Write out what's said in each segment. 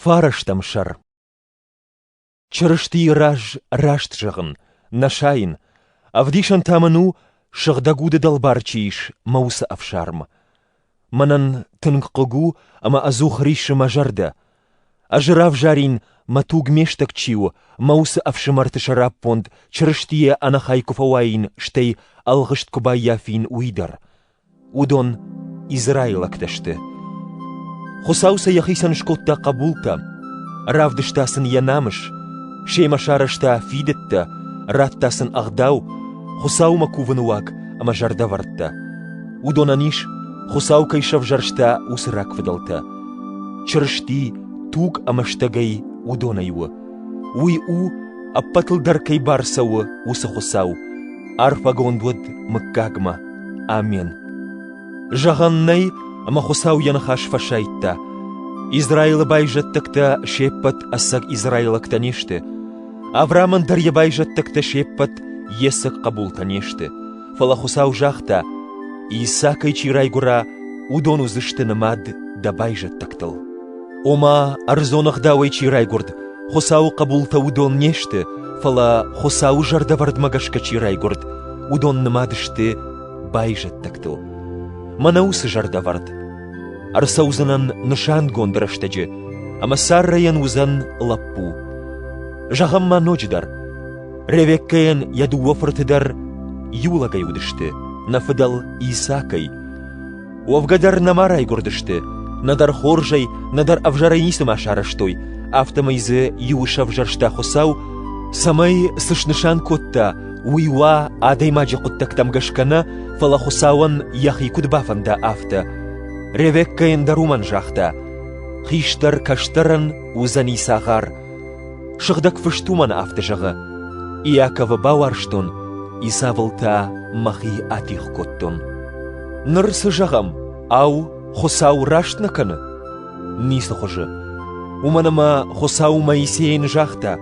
Фарыштам шар. Чырышти раж рашт жағын, нашайын, авдишан таману шығдагуды далбарчиш маусы афшарм. Манан тынқығу ама азухриші мажарда. Ажырав жарин матуг мештак чиу, маусы афшымарты шарап понд, чырыштие анахай куфауайн штей алғышт кубай яфин уидар. Удон Израил акташты. Хусауса яхисан шкотта қабулта, равдыштасын янамыш, шейма шарышта фидетта, раттасын ағдау, хусау макувануак ама жарда вартта. Удон аниш, хусау кайшав жаршта усырак выдалта. Чырышти туг амаштагай удонайу. Уй аппатылдар кай барсау усы хусау. Арфагондуд мыккагма. Амен. Жағаннай ама хусау янахаш фашайтта. Израилы байжаттықта шеппат асаг Израилакта нешті. Авраман дарья байжаттықта шеппат есік қабулта нешті. Фала хусау жақта Исакай чирайгура удон узышты намад да байжаттықтыл. Ома арзонах давай чирайгурд, хусау қабулта удон нешті. Фала хусау жардавард магашка чирайгурд, удон намадышты байжаттықтыл. Манаусы жардавард. Арсаузанан нышан гондыраштаджы, ама сарраян узан лаппу. Жағамма ночдар, ревеккаян ядуофыртыдар юлагай удышты, нафыдал Исакай. Уавгадар намарай гордышты, надар хоржай, надар авжарайнисым ашараштой, автомайзы юыш авжаршта хосау, самай сышнышан котта, уйва адаймаджи коттактам гашкана, фала хосауан яхи кудбафанда авта. Ревеккаян даруман жахта, хиштар каштаран узан Исағар. Шыгдак фыштуман авта жағы, Иакова бауарштон, Исавылта махи атих коттон. Нырсы жағам, ау хосау раштнаканы. Нисы хожы. Уманама хосау Моисейн жахта.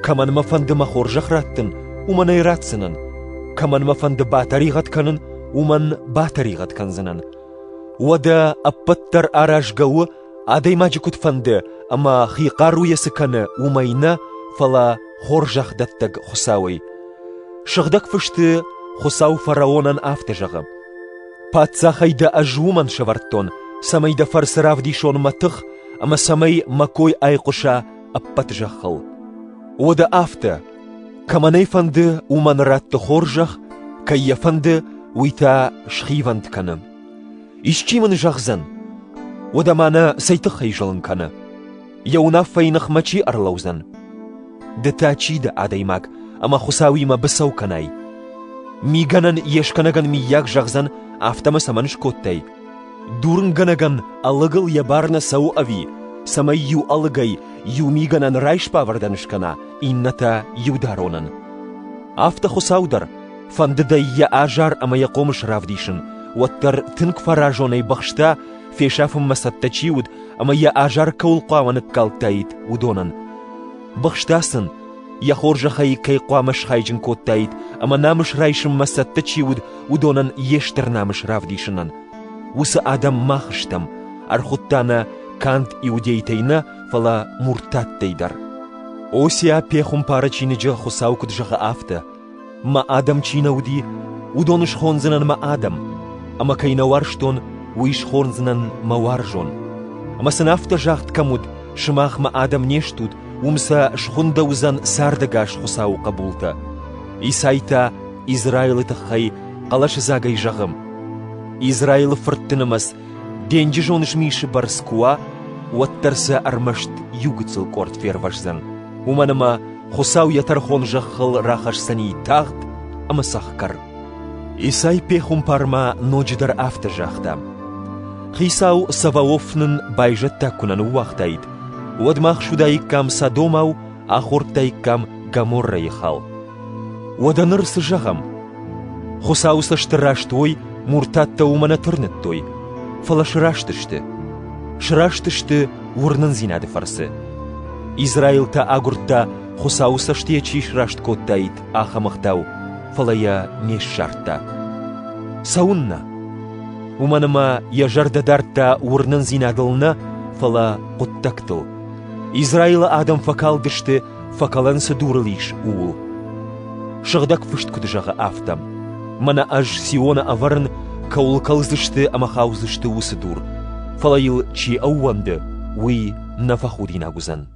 Каманма фанды махор жахраттын, уман айратсынын. Каманма фанды батаригат-канын, уман батаригат-канзынын. Уада аппаттар аражгауы адаймаджи кутфанды, ама хиқару ясыканы умайна фала хор жахдаттаг хосауй. Шыгдак фышты хосау фараонан авты жағы. Патса хайда ажуман шаварттон, самайда фарсыравди шон матых, ама самай макой айқуша аппат жақыл. Ода авты, каманай фанды уман ратты хор жақ, кайя фанды уйта шхиванд каны. Ишчимын жақзан, ода мана сайтық хайжылын каны. Яуна файнық мачи арлаузан. Дыта чида адаймак, ама хусауима бысау канай. Миганан ешканаган мияк жақзан автама саманыш коттай. Дурынганаган алығыл ябарна сау ави, самай ю алығай, ю миганан райшпа варданышкана, инната юдаронан. Авта хусаудар, фандыдай я ажар ама яқомыш равдишын, уаттар тынк фаражонай бақшта, фешафым масаттачиуд, ама я ажар каулқуаманық калтайд удонан. Бақштасын, я хоржахай кайқуамыш хайджын коттайд, ама намыш райшым масаттачиуд удонан ештер намыш равдишынан. Усы адам махыштам, архуттана кант иудейтайна фала муртаттайдар. Осия пехум пара чиныджы хусаукуд жаға афта. Ма адам чинауди, удоныш хонзынан ма адам. Ама кайнаварштон уиш хорнзынан маваржон. Ама санафта жахт камуд, шымах ма адам нештуд, умса шхунда узан сардагаш хусау қабулта. Исайта Израилы тахай қалашы загай жағым. Израилы фырттынымас, денджі жоныш миші барскуа, уаттарса армашт югыцыл корт фервашзан. Уманыма хусау ятархон жақыл рахаш сани тағд, ама сақкар. Исай пехум парма ноджидар авта жахта. Хисау Саваофнын байжатта кунан уақтайд. Уадмах шудайккам Содомау, ахортайккам Гаморра ехал. Уаданырсы жағам. Хусау саштыраштой, муртатта умана тұрныттой. Фала шыраштышты. Шыраштышты урнын зинады фарсы. Израилта агуртта хусау саштия чишрашт коттайд ахамақтау. Фалая неш шартта. Саунна. Уманыма я жардадарта урнын зинадылна фала қоттактыл. Израила Адам факал дышты, факалан садуралиш ул. Шагдак фышт кудыжага автам. Мана аж Сиона аварн каул калздышты амахаузышты усадур. Фалаил чи ауанды, уи нафахудина гузан.